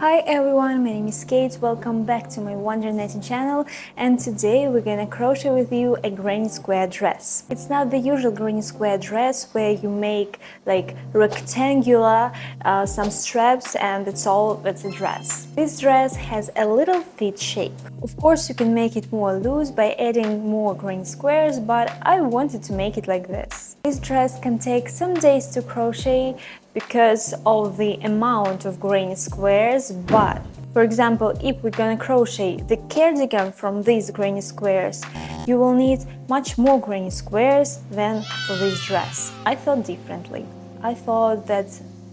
Hi everyone, my name is Kate. Welcome back to my wondernetting channel, and today we're gonna crochet with you a granny square dress. It's not the usual granny square dress where you make like rectangular some straps and it's a dress. This dress has a little fit shape. Of course you can make it more loose by adding more granny squares, but I wanted to make it like this. This dress can take some days to crochet because of the amount of granny squares, but for example, if we're gonna crochet the cardigan from these granny squares, you will need much more granny squares than for this dress. I thought differently. I thought that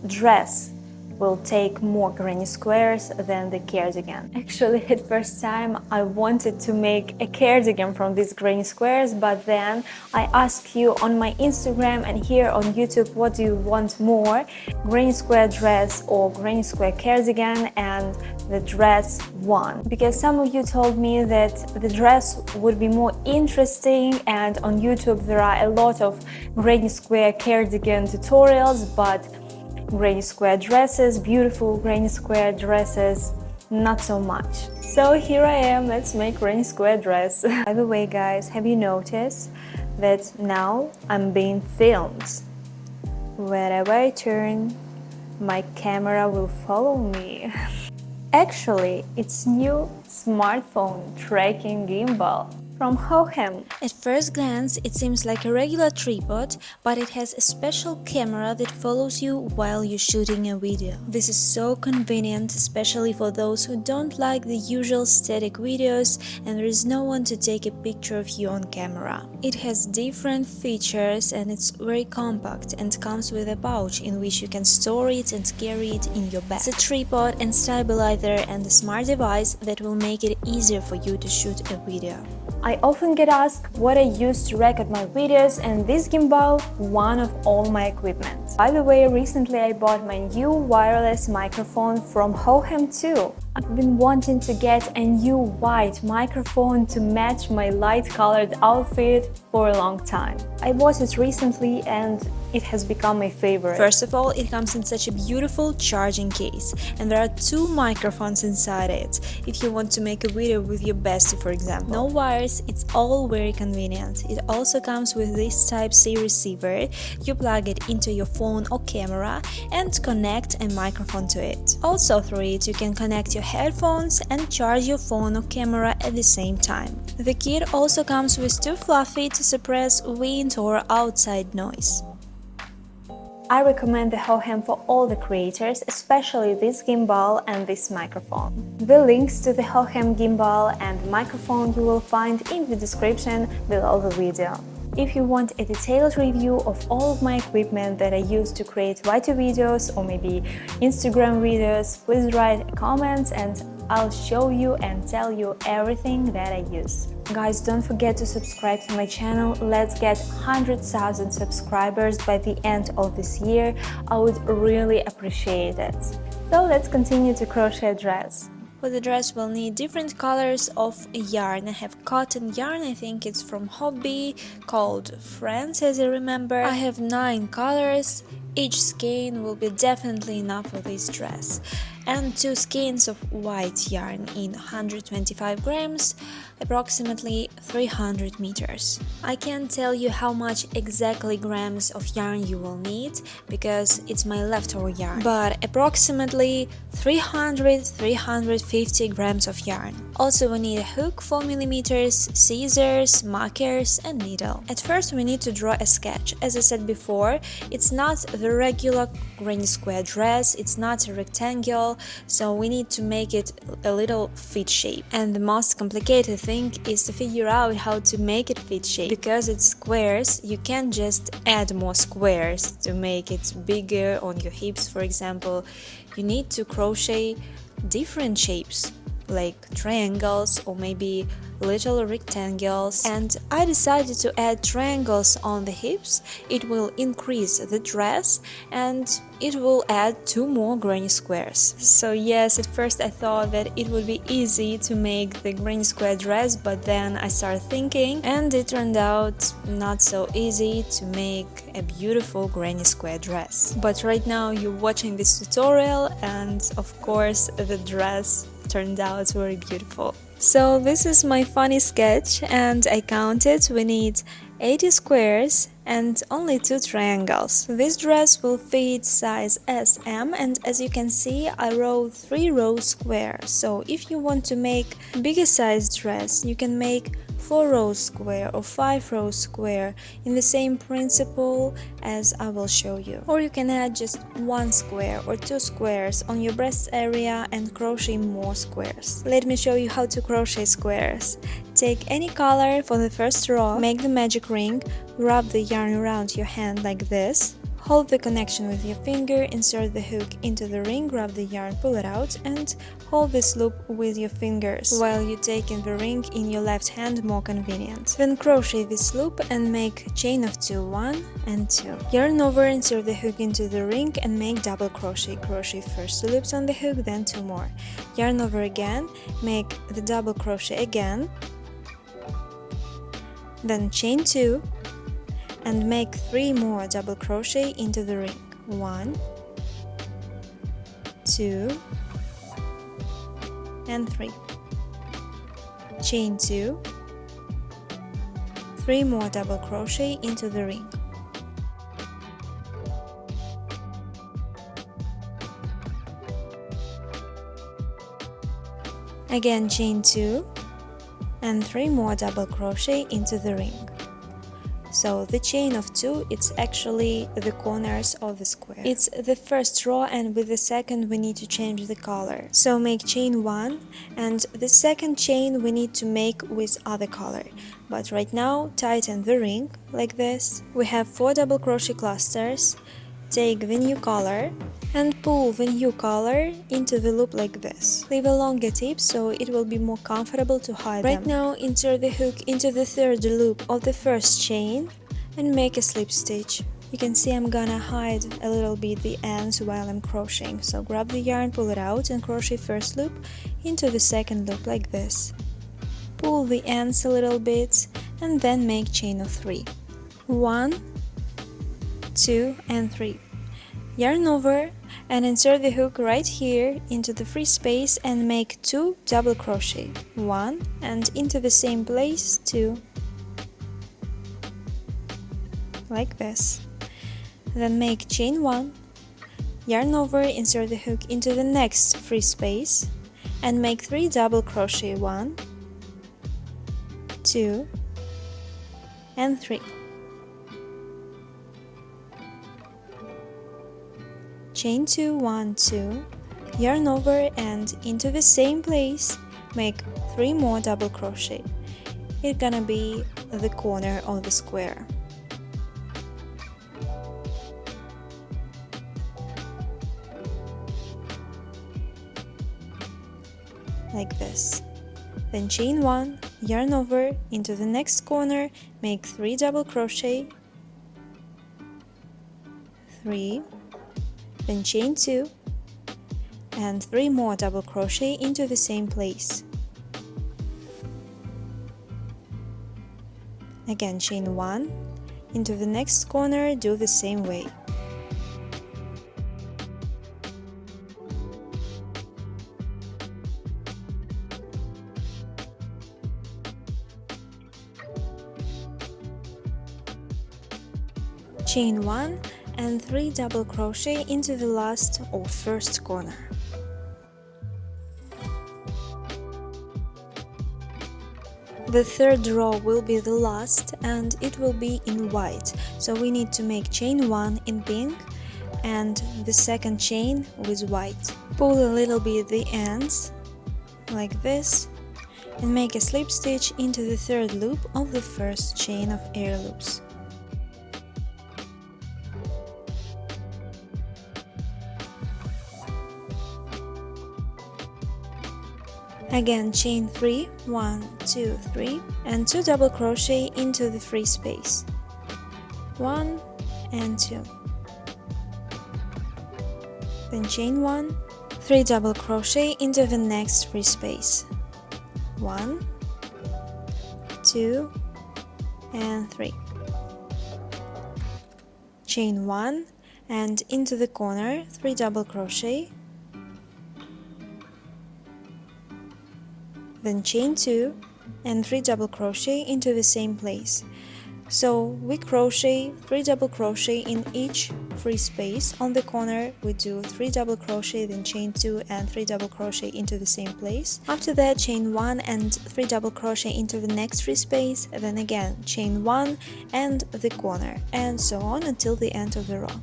dress will take more granny squares than the cardigan. Actually, at first time I wanted to make a cardigan from these granny squares, but then I asked you on my Instagram and here on YouTube, what do you want more, granny square dress or granny square cardigan, and the dress won. Because some of you told me that the dress would be more interesting, and on YouTube there are a lot of granny square cardigan tutorials, but granny square dresses, beautiful granny square dresses, not so much. So here I am, let's make granny square dress. By the way guys, have you noticed that now I'm being filmed? Wherever I turn, my camera will follow me. Actually, it's new smartphone tracking gimbal from HOHEM. At first glance, it seems like a regular tripod, but it has a special camera that follows you while you're shooting a video. This is so convenient, especially for those who don't like the usual static videos and there is no one to take a picture of you on camera. It has different features and it's very compact and comes with a pouch in which you can store it and carry it in your bag. It's a tripod and stabilizer and a smart device that will make it easier for you to shoot a video. I often get asked what I use to record my videos, and this gimbal, one of all my equipment. By the way, recently I bought my new wireless microphone from HOHEM too. I've been wanting to get a new white microphone to match my light-colored outfit for a long time. I bought it recently and it has become my favorite. First of all, it comes in such a beautiful charging case, and there are two microphones inside it, if you want to make a video with your bestie, for example. No wires, it's all very convenient. It also comes with this Type-C receiver. You plug it into your phone or camera and connect a microphone to it. Also through it you can connect your headphones and charge your phone or camera at the same time. The kit also comes with two fluffy to suppress wind or outside noise. I recommend the HOHEM for all the creators, especially this gimbal and this microphone. The links to the HOHEM gimbal and the microphone you will find in the description below the video. If you want a detailed review of all of my equipment that I use to create YT videos or maybe Instagram videos, please write comments and I'll show you and tell you everything that I use. Guys, don't forget to subscribe to my channel. Let's get 100,000 subscribers by the end of this year. I would really appreciate it. So let's continue to crochet a dress. For the dress we'll need different colors of yarn. I have cotton yarn, I think it's from Hobby, called France as I remember. I have 9 colors, each skein will be definitely enough for this dress. And 2 skeins of white yarn in 125 grams, approximately 300 meters. I can't tell you how much exactly grams of yarn you will need because it's my leftover yarn, but approximately 300-350 grams of yarn. Also we need a hook 4 millimeters, scissors, markers and needle. At first we need to draw a sketch. As I said before, it's not the regular granny square dress, it's not a rectangle, so we need to make it a little fit shape. And the most complicated thing is to figure out how to make it fit shape. Because it's squares, you can't just add more squares to make it bigger on your hips, for example. You need to crochet different shapes like triangles or maybe little rectangles, and I decided to add triangles on the hips. It will increase the dress and it will add 2 more granny squares. So yes, at first I thought that it would be easy to make the granny square dress, but then I started thinking and it turned out not so easy to make a beautiful granny square dress. But right now you're watching this tutorial and of course the dress turned out very beautiful. So this is my funny sketch and I counted we need 80 squares and only 2 triangles. This dress will fit size SM, and as you can see I wrote 3 rows square. So if you want to make bigger size dress you can make 4 rows square or 5 rows square in the same principle as I will show you. Or you can add just 1 square or 2 squares on your breast area and crochet more squares. Let me show you how to crochet squares. Take any color for the first row, make the magic ring, wrap the yarn around your hand like this. Hold the connection with your finger, insert the hook into the ring, grab the yarn, pull it out and hold this loop with your fingers while you're taking the ring in your left hand, more convenient. Then crochet this loop and make chain of 2, 1 and 2. Yarn over, insert the hook into the ring and make double crochet. Crochet first 2 loops on the hook, then 2 more. Yarn over again, make the double crochet again, then chain 2 and make 3 more double crochet into the ring. 1, 2 and 3. Chain 2, 3 more double crochet into the ring. Again chain 2 and 3 more double crochet into the ring. So the chain of 2, it's actually the corners of the square. It's the first row and with the second we need to change the color. So make chain 1 and the second chain we need to make with other color. But right now tighten the ring like this. We have 4 double crochet clusters. Take the new color and pull the new color into the loop like this. Leave a longer tip so it will be more comfortable to hide them. Right now insert the hook into the third loop of the first chain and make a slip stitch. You can see I'm gonna hide a little bit the ends while I'm crocheting. So grab the yarn, pull it out and crochet first loop into the second loop like this. Pull the ends a little bit and then make chain of 3. 1, 2 and 3. Yarn over and insert the hook right here into the free space and make 2 double crochet. 1 and into the same place 2. Like this. Then make chain 1, yarn over, insert the hook into the next free space and make 3 double crochet. 1, 2 and 3. Chain 2, 1, 2, yarn over and into the same place make 3 more double crochet. It's gonna be the corner of the square. Like this. Then chain 1, yarn over, into the next corner, make 3 double crochet, 3, then chain 2 and 3 more double crochet into the same place. Again chain 1, into the next corner, do the same way. Chain 1 and 3 double crochet into the last or first corner. The third row will be the last and it will be in white, so we need to make chain 1 in pink and the second chain with white. Pull a little bit the ends like this and make a slip stitch into the third loop of the first chain of air loops. Again, chain 3, 1, 2, 3, and 2 double crochet into the free space. 1 and 2. Then chain 1, 3 double crochet into the next free space. 1, 2, and 3. Chain 1 and into the corner 3 double crochet. Then chain 2 and 3 double crochet into the same place. So we crochet 3 double crochet in each free space. On the corner we do 3 double crochet, then chain 2 and 3 double crochet into the same place. After that, chain 1 and 3 double crochet into the next free space, then again chain 1 and the corner, and so on until the end of the row.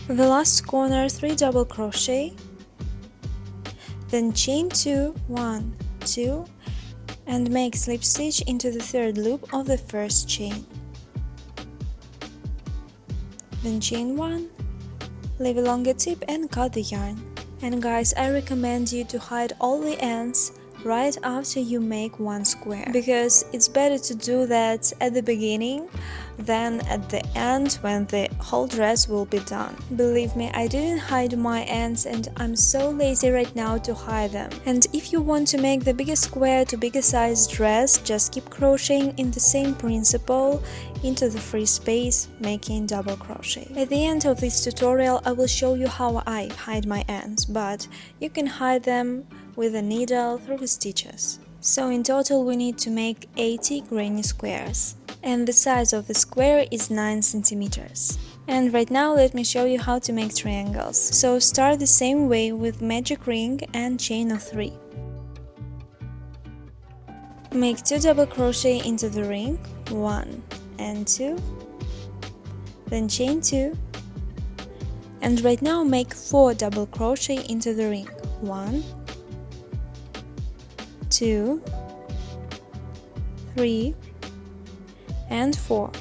The last corner 3 double crochet, then chain 2, 1, 2, and make slip stitch into the third loop of the first chain. Then chain 1, leave a longer tip and cut the yarn. And guys, I recommend you to hide all the ends right after you make one square, because it's better to do that at the beginning than at the end when the whole dress will be done. Believe me, I didn't hide my ends and I'm so lazy right now to hide them. And if you want to make the biggest square to bigger size dress, just keep crocheting in the same principle into the free space, making double crochet. At the end of this tutorial I will show you how I hide my ends, but you can hide them with a needle through the stitches. So in total we need to make 80 granny squares, and the size of the square is 9 centimeters. And right now let me show you how to make triangles. So start the same way with magic ring and chain of 3. Make 2 double crochet into the ring, 1 and 2, then chain 2, and right now make 4 double crochet into the ring, 1, 2, 3, and 4,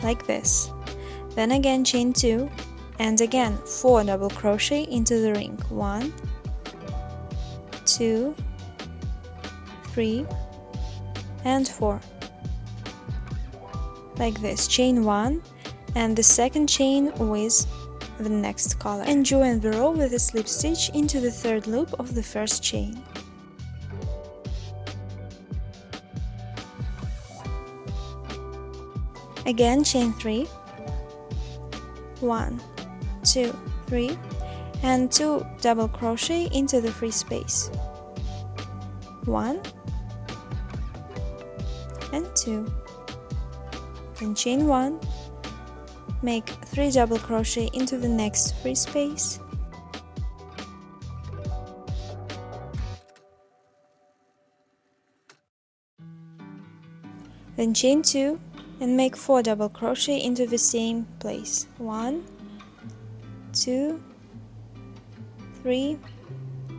like this. Then again chain 2, and again 4 double crochet into the ring, 1, 2, 3, and 4, like this. Chain 1 and the second chain with the next color, and join the row with a slip stitch into the third loop of the first chain. Again chain 3, 1, 2, 3, and 2 double crochet into the free space, 1 and 2, then chain 1, make 3 double crochet into the next free space, then chain 2 and make 4 double crochet into the same place, 1, 2, 3,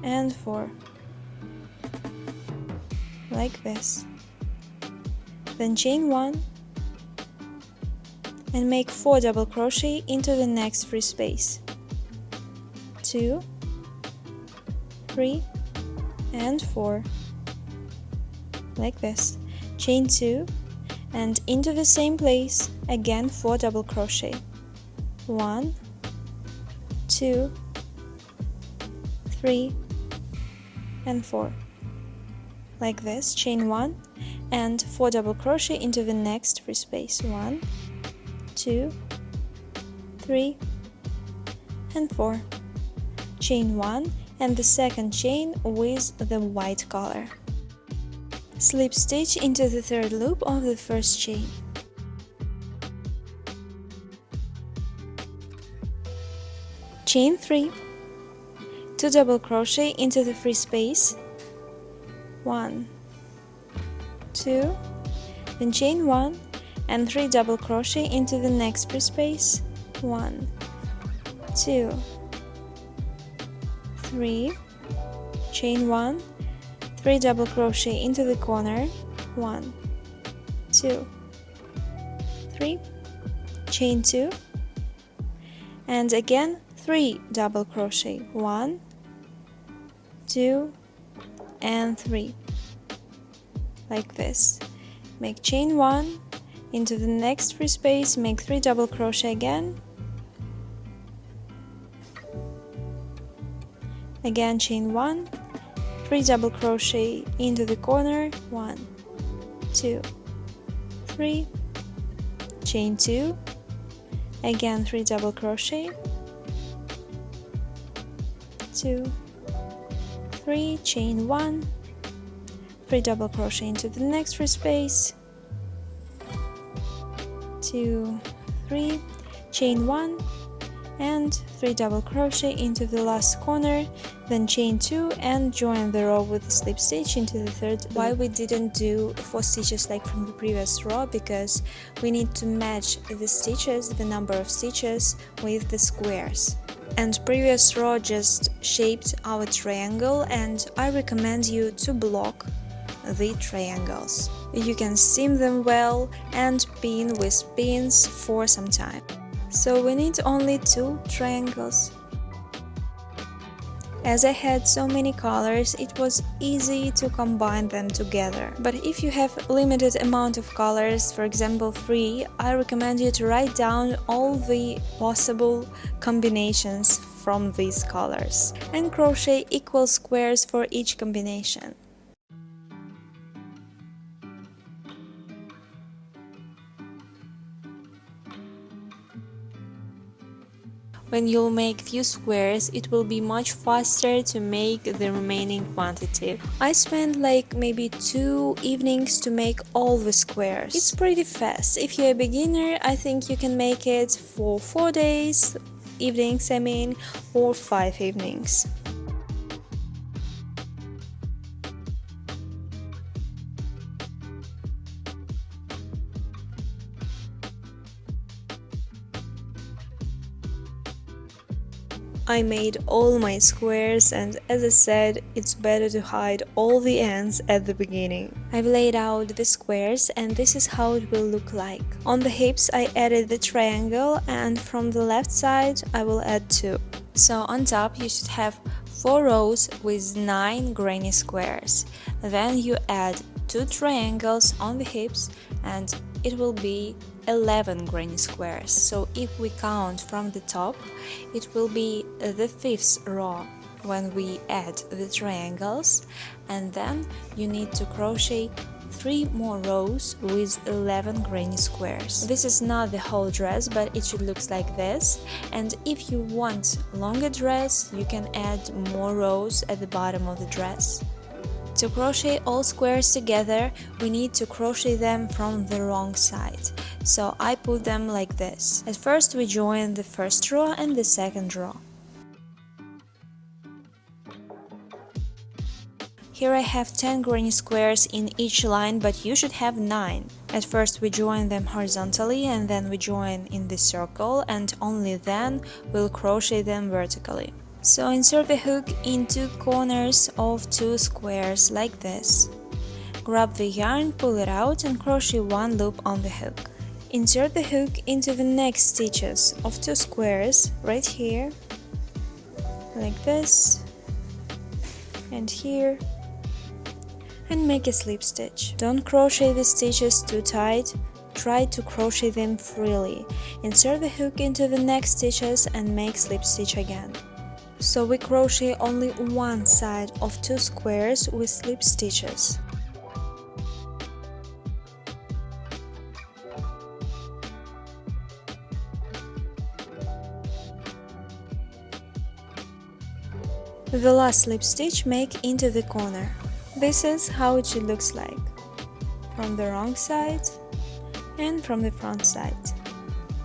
and 4, like this. Then chain 1 and make 4 double crochet into the next free space, 2, 3, and 4, like this. Chain 2 and into the same place again 4 double crochet, 1, 2, 3, and 4, like this. Chain 1 and 4 double crochet into the next free space, 1, 2, 3, and 4. Chain 1 and the second chain with the white color. Slip stitch into the third loop of the first chain. Chain 3, 2 double crochet into the free space, 1, 2, then chain 1 and 3 double crochet into the next free space, 1, 2, 3, chain 1, 3 double crochet into the corner, 1, 2, 3, chain 2, and again 3 double crochet, 1, 2, and 3, like this. Make chain 1 into the next free space, make 3 double crochet again, again chain 1, 3 double crochet into the corner, 1, 2, 3, chain 2, again 3 double crochet, 2, 3, chain 1, 3 double crochet into the next free space, 2, 3, chain 1, and 3 double crochet into the last corner, then chain 2 and join the row with the slip stitch into the third. Why we didn't do 4 stitches like from the previous row? Because we need to match the stitches, the number of stitches, with the squares. And previous row just shaped our triangle, and I recommend you to block the triangles. You can seam them well and pin with pins for some time. So we need only 2 triangles. As I had so many colors, it was easy to combine them together. But if you have limited amount of colors, for example 3, I recommend you to write down all the possible combinations from these colors and crochet equal squares for each combination. When you'll make few squares, it will be much faster to make the remaining quantity. I spent like maybe 2 evenings to make all the squares. It's pretty fast. If you're a beginner, I think you can make it for 4 days, evenings I mean, or 5 evenings. I made all my squares, and as I said, it's better to hide all the ends at the beginning. I've laid out the squares and this is how it will look like. On the hips I added the triangle, and from the left side I will add 2. So on top you should have 4 rows with 9 granny squares. Then you add 2 triangles on the hips and it will be 11 granny squares. So if we count from the top, it will be the 5th row when we add the triangles, and then you need to crochet 3 more rows with 11 granny squares. This is not the whole dress, but it should look like this, and if you want longer dress, you can add more rows at the bottom of the dress. To crochet all squares together, we need to crochet them from the wrong side. So I put them like this. At first we join the first row and the second row. Here I have 10 granny squares in each line, but you should have 9. At first we join them horizontally and then we join in the circle, and only then we'll crochet them vertically. So insert the hook in 2 corners of 2 squares like this. Grab the yarn, pull it out and crochet 1 loop on the hook. Insert the hook into the next stitches of 2 squares right here, like this, and here, and make a slip stitch. Don't crochet the stitches too tight, try to crochet them freely. Insert the hook into the next stitches and make slip stitch again. So we crochet only one side of 2 squares with slip stitches. The last slip stitch make into the corner. This is how it should look like, from the wrong side and from the front side.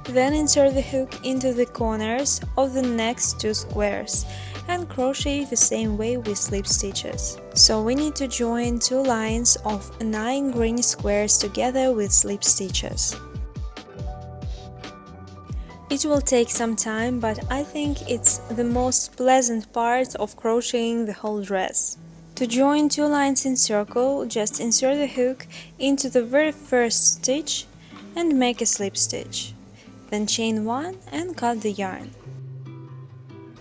Then insert the hook into the corners of the next 2 squares and crochet the same way with slip stitches. So we need to join 2 lines of 9 granny squares together with slip stitches. It will take some time, but I think it's the most pleasant part of crocheting the whole dress. To join two lines in circle, just insert the hook into the very first stitch and make a slip stitch. Then chain one and cut the yarn.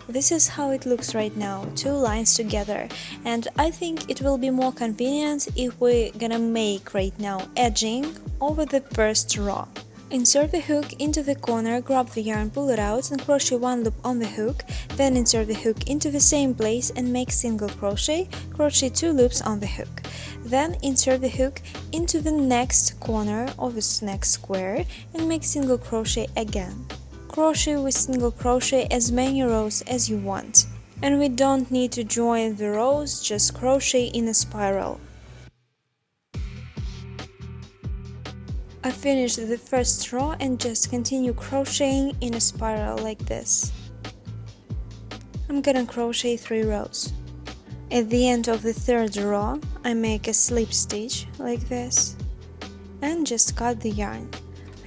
This is how it looks right now, two lines together, and I think it will be more convenient if we're gonna make right now edging over the first row. Insert the hook into the corner, grab the yarn, pull it out and crochet one loop on the hook, then insert the hook into the same place and make single crochet, crochet 2 loops on the hook. Then insert the hook into the next corner of this next square and make single crochet again. Crochet with single crochet as many rows as you want. And we don't need to join the rows, just crochet in a spiral. I finished the first row and just continue crocheting in a spiral like this. I'm gonna crochet 3 rows. At the end of the third row, I make a slip stitch like this and just cut the yarn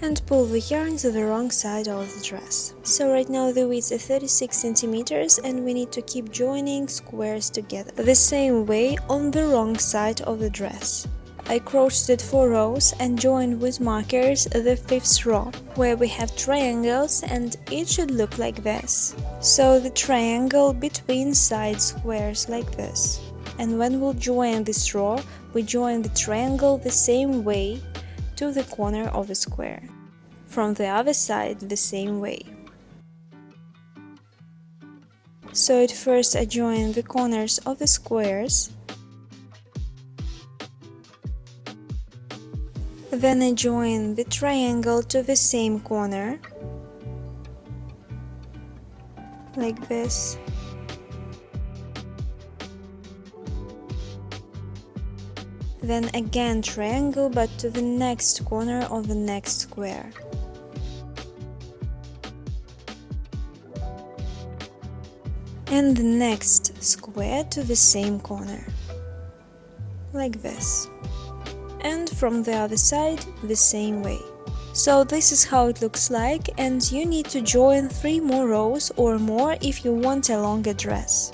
and pull the yarn to the wrong side of the dress. So right now the width is 36 centimeters and we need to keep joining squares together the same way on the wrong side of the dress. I crocheted 4 rows and joined with markers the 5th row, where we have triangles and it should look like this. So the triangle between side squares like this. And when we'll join this row, we join the triangle the same way to the corner of the square. From the other side the same way. So at first I join the corners of the squares. Then I join the triangle to the same corner, like this. Then again triangle, but to the next corner of the next square. And the next square to the same corner, like this. And from the other side the same way. So this is how it looks like, and you need to join 3 more rows or more if you want a longer dress.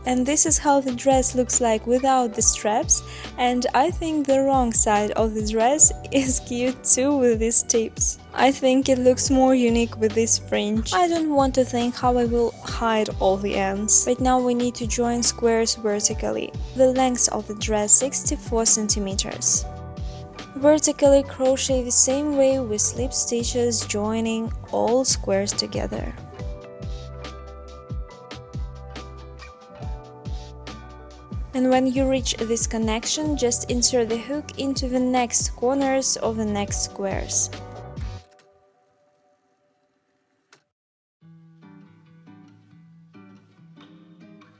And this is how the dress looks like without the straps, and I think the wrong side of the dress is cute too with these tips. I think it looks more unique with this fringe. I don't want to think how I will hide all the ends. Right now we need to join squares vertically. The length of the dress 64 centimeters. Vertically crochet the same way with slip stitches, joining all squares together. And when you reach this connection, just insert the hook into the next corners of the next squares.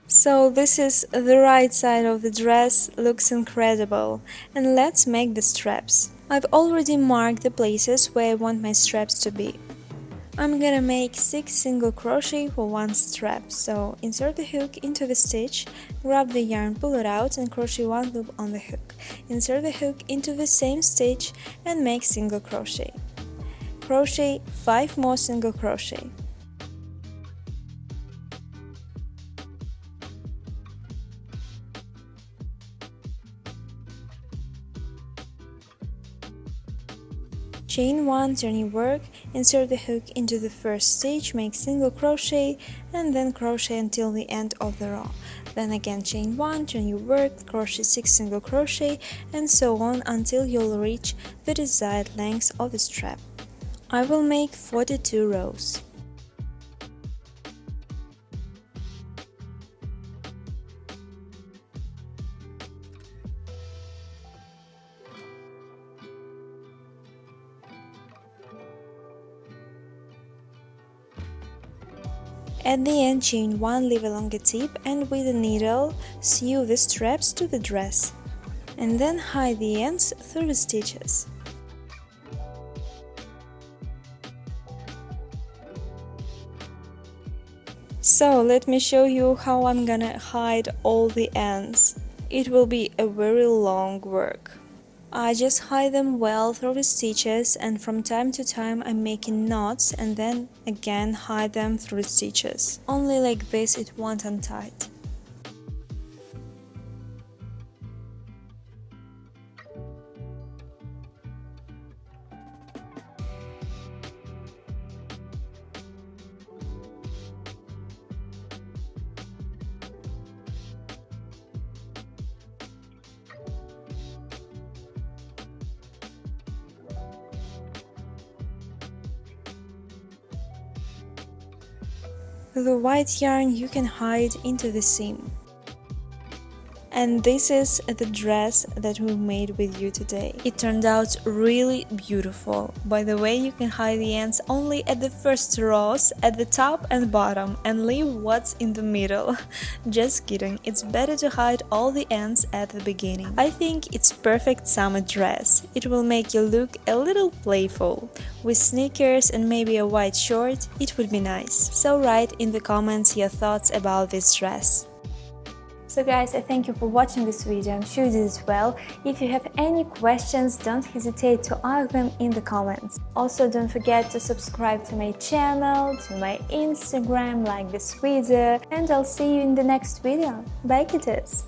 So this is the right side of the dress, looks incredible. And let's make the straps. I've already marked the places where I want my straps to be. I'm gonna make 6 single crochet for 1 strap, so insert the hook into the stitch, grab the yarn, pull it out and crochet 1 loop on the hook. Insert the hook into the same stitch and make single crochet. Crochet 5 more single crochet. Chain 1, turn your work, insert the hook into the first stitch, make single crochet and then crochet until the end of the row. Then again chain 1, turn your work, crochet 6 single crochet and so on until you'll reach the desired length of the strap. I will make 42 rows. At the end, chain 1, leave a longer tip and with a needle sew the straps to the dress. And then hide the ends through the stitches. So let me show you how I'm gonna hide all the ends. It will be a very long work. I just hide them well through the stitches, and from time to time I'm making knots and then again hide them through the stitches. Only like this it won't untie. The white yarn you can hide into the seam. And this is the dress that we made with you today. It turned out really beautiful. By the way, you can hide the ends only at the first rows, at the top and bottom, and leave what's in the middle. Just kidding, it's better to hide all the ends at the beginning. I think it's perfect summer dress. It will make you look a little playful. With sneakers and maybe a white short, it would be nice. So write in the comments your thoughts about this dress. So guys, I thank you for watching this video. I'm sure you did it well. If you have any questions, don't hesitate to ask them in the comments. Also, don't forget to subscribe to my channel, to my Instagram, like this video, and I'll see you in the next video. Bye, kitties!